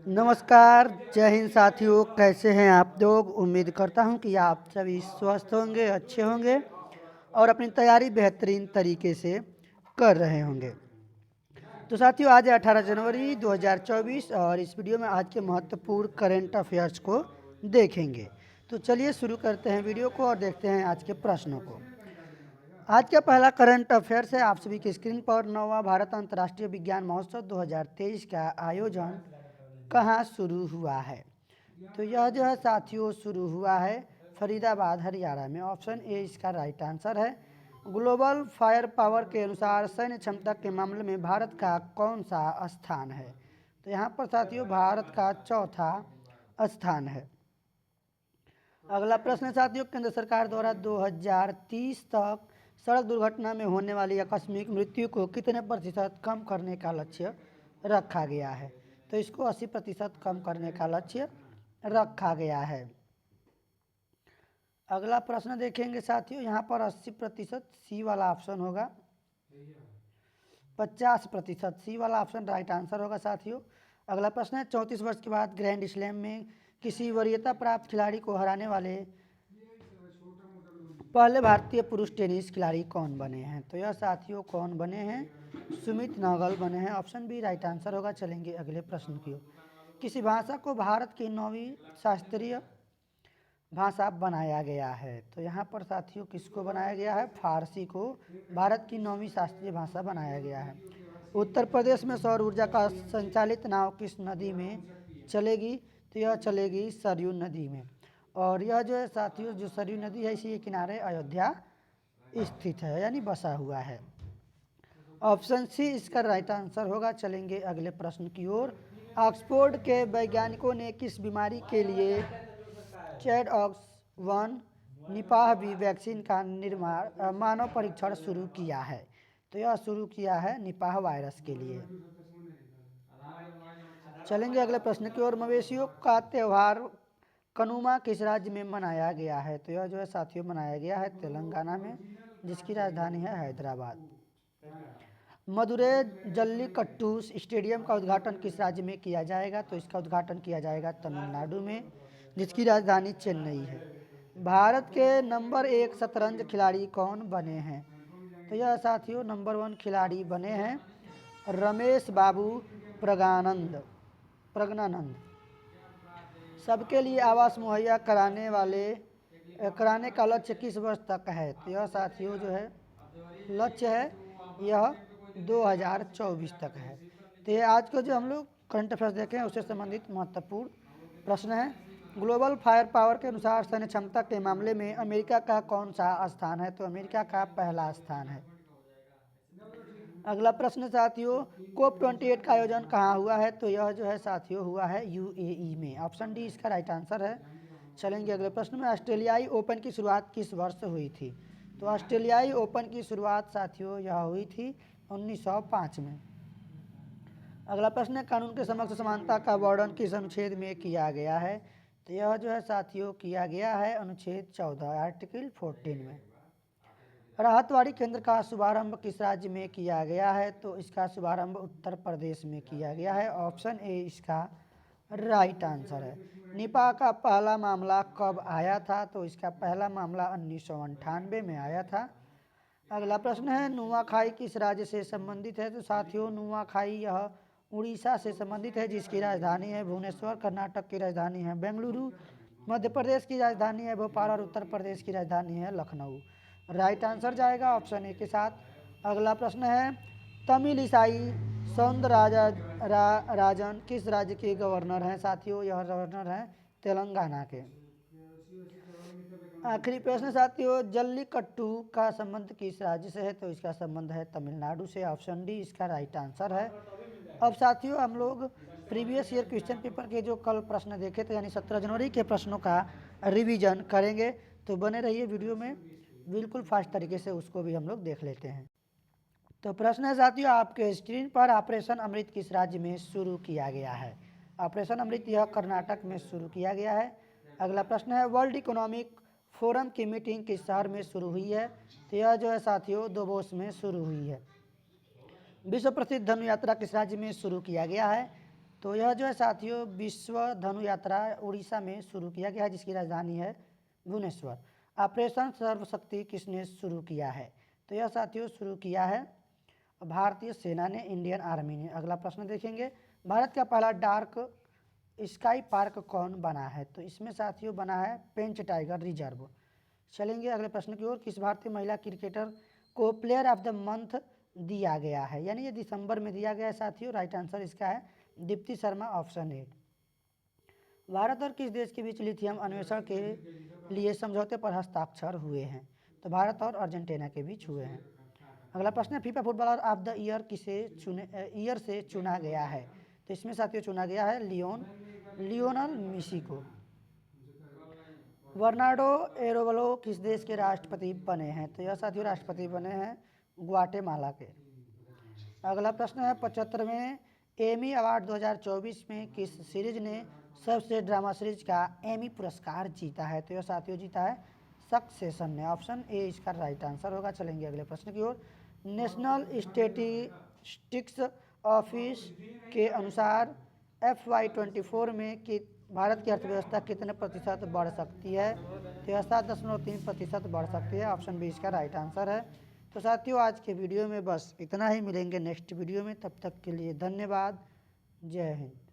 नमस्कार, जय हिंद साथियों। कैसे हैं आप लोग? उम्मीद करता हूं कि आप सभी स्वस्थ होंगे, अच्छे होंगे और अपनी तैयारी बेहतरीन तरीके से कर रहे होंगे। तो साथियों, आज है 18 जनवरी 2024 और इस वीडियो में आज के महत्वपूर्ण करंट अफेयर्स को देखेंगे। तो चलिए शुरू करते हैं वीडियो को और देखते हैं आज के प्रश्नों को। आज का पहला करंट अफेयर्स है आप सभी की स्क्रीन पर। 9वां भारत अंतर्राष्ट्रीय विज्ञान महोत्सव 2023 का आयोजन कहाँ शुरू हुआ है? तो यह जो है साथियों शुरू हुआ है फरीदाबाद, हरियाणा में। ऑप्शन ए इसका राइट आंसर है। ग्लोबल फायर पावर के अनुसार सैन्य क्षमता के मामले में भारत का कौन सा स्थान है? तो यहाँ पर साथियों भारत का चौथा स्थान है। अगला प्रश्न है साथियों, केंद्र सरकार द्वारा 2030 तक सड़क दुर्घटना में होने वाली आकस्मिक मृत्यु को कितने प्रतिशत कम करने का लक्ष्य रखा गया है? तो इसको 80% कम करने का लक्ष्य रखा गया है। अगला प्रश्न देखेंगे साथियों, यहाँ पर 80% सी वाला ऑप्शन होगा। 50% सी वाला ऑप्शन राइट आंसर होगा साथियों। अगला प्रश्न है 34 वर्ष के बाद ग्रैंड स्लैम में किसी वरीयता प्राप्त खिलाड़ी को हराने वाले पहले भारतीय पुरुष टेनिस खिलाड़ी कौन बने हैं? तो यह साथियों कौन बने हैं? सुमित नागल बने हैं। ऑप्शन बी राइट आंसर होगा। चलेंगे अगले प्रश्न की ओर। किसी भाषा को भारत की 9वीं शास्त्रीय भाषा बनाया गया है? तो यहाँ पर साथियों किसको बनाया गया है? फारसी को भारत की 9वीं शास्त्रीय भाषा बनाया गया है। उत्तर प्रदेश में सौर ऊर्जा का संचालित नाव किस नदी में चलेगी? तो यह चलेगी सरयू नदी में। और यह जो है साथियों जो सरयू नदी है इसी के किनारे अयोध्या स्थित है, यानी बसा हुआ है। ऑप्शन सी इसका राइट आंसर होगा। चलेंगे अगले प्रश्न की ओर। ऑक्सफोर्ड के वैज्ञानिकों ने किस बीमारी के लिए चैडऑक्स-1 निपाह बी वैक्सीन का निर्माण मानव परीक्षण शुरू किया है? तो यह शुरू किया है निपाह वायरस के लिए। चलेंगे अगले प्रश्न की ओर। मवेशियों का त्यौहार कनुमा किस राज्य में मनाया गया है? तो यह जो है साथियों मनाया गया है तेलंगाना में, जिसकी राजधानी है हैदराबाद। मदुरै जल्लीकट्टू स्टेडियम का उद्घाटन किस राज्य में किया जाएगा? तो इसका उद्घाटन किया जाएगा तमिलनाडु में, जिसकी राजधानी चेन्नई है। भारत के नंबर 1 शतरंज खिलाड़ी कौन बने हैं? तो यह साथियों नंबर 1 खिलाड़ी बने हैं रमेश बाबू प्रज्ञानंद। सबके लिए आवास मुहैया कराने का लक्ष्य किस वर्ष तक है? तो यह साथियों जो है लक्ष्य है यह 2024 तक है। तो ये आज को जो हम लोग करंट अफेयर्स देखें उससे संबंधित महत्वपूर्ण प्रश्न है। ग्लोबल फायर पावर के अनुसार सैन्य क्षमता के मामले में अमेरिका का कौन सा स्थान है? तो अमेरिका का पहला स्थान है। अगला प्रश्न साथियों, कोप 28 का आयोजन कहाँ हुआ है? तो यह जो है साथियों हुआ है यूएई में। ऑप्शन डी इसका राइट आंसर है। चलेंगे अगले प्रश्न में। ऑस्ट्रेलियाई ओपन की शुरुआत किस वर्ष हुई थी? तो ऑस्ट्रेलियाई ओपन की शुरुआत साथियों यह हुई थी 1905 में। अगला प्रश्न है, कानून के समक्ष समानता का वर्णन किस अनुच्छेद में किया गया है? तो यह जो है साथियों किया गया है अनुच्छेद 14 आर्टिकल 14 में। राहतवाड़ी केंद्र का शुभारंभ किस राज्य में किया गया है? तो इसका शुभारंभ उत्तर प्रदेश में किया गया है। ऑप्शन ए इसका राइट आंसर है। निपाह का पहला मामला कब आया था? तो इसका पहला मामला 1998 में आया था। अगला प्रश्न है, नुआखाई किस राज्य से संबंधित है? तो साथियों नुआखाई यह उड़ीसा से संबंधित है, जिसकी राजधानी है भुवनेश्वर। कर्नाटक की राजधानी है बेंगलुरु। मध्य प्रदेश की राजधानी है भोपाल और उत्तर प्रदेश की राजधानी है लखनऊ। राइट आंसर जाएगा ऑप्शन ए के साथ। अगला प्रश्न है, तमिल ईसाई सौंदरराजन किस राज्य के गवर्नर हैं? साथियों यह गवर्नर हैं तेलंगाना के। आखिरी प्रश्न साथियों, जल्लीकट्टू का संबंध किस राज्य से है? तो इसका संबंध है तमिलनाडु से। ऑप्शन डी इसका राइट आंसर है। अब साथियों हम लोग प्रीवियस ईयर क्वेश्चन पेपर के जो कल प्रश्न देखे थे यानी 17 जनवरी के प्रश्नों का रिवीजन करेंगे, तो बने रहिए वीडियो में, बिल्कुल फास्ट तरीके से उसको भी हम लोग देख लेते हैं। तो प्रश्न है साथियों आपके स्क्रीन पर, ऑपरेशन अमृत किस राज्य में शुरू किया गया है? ऑपरेशन अमृत यह कर्नाटक में शुरू किया गया है। अगला प्रश्न है, वर्ल्ड इकोनॉमिक फोरम की मीटिंग किस शहर में शुरू हुई है? तो यह जो है साथियों दावोस में शुरू हुई है। विश्व प्रसिद्ध धनु यात्रा किस राज्य में शुरू किया गया है? तो यह जो है साथियों विश्व धनु यात्रा उड़ीसा में शुरू किया गया है, जिसकी राजधानी है भुवनेश्वर। ऑपरेशन सर्वशक्ति किसने शुरू किया है? तो यह साथियों शुरू किया है भारतीय सेना ने, इंडियन आर्मी ने। अगला प्रश्न देखेंगे, भारत का पहला डार्क स्काई पार्क कौन बना है? तो इसमें साथियों बना है पेंच टाइगर रिजर्व। चलेंगे अगले प्रश्न की ओर, किस भारतीय महिला क्रिकेटर को प्लेयर ऑफ द मंथ दिया गया है? यानी ये दिसंबर में दिया गया है साथियों। राइट आंसर इसका है दीप्ति शर्मा, ऑप्शन ए। भारत और किस देश के बीच लिथियम अन्वेषण के लिए समझौते पर हस्ताक्षर हुए हैं? तो भारत और अर्जेंटीना के बीच हुए हैं। अगला प्रश्न है, FIFA footballer of the year year से चुना गया है? तो इसमें साथियों चुना गया है लियोनल मेसी को। बर्नार्डो एरोवलो किस देश के राष्ट्रपति बने हैं? तो यह साथियों राष्ट्रपति बने हैं ग्वाटेमाला के। अगला प्रश्न है, 75वें एमी अवार्ड 2024 में किस सीरीज ने सबसे ड्रामा सीरीज का एमी पुरस्कार जीता है? तो यह साथियों जीता है सक्सेशन ने, ऑप्शन ए इसका राइट आंसर होगा। चलेंगे अगले प्रश्न की ओर, नेशनल स्टैटिस्टिक्स ऑफिस के अनुसार FY24 में कि भारत की अर्थव्यवस्था कितने प्रतिशत बढ़ सकती है? तो यह 7.3% बढ़ सकती है, ऑप्शन बी इसका राइट आंसर है। तो साथियों आज के वीडियो में बस इतना ही, मिलेंगे नेक्स्ट वीडियो में, तब तक के लिए धन्यवाद। जय हिंद।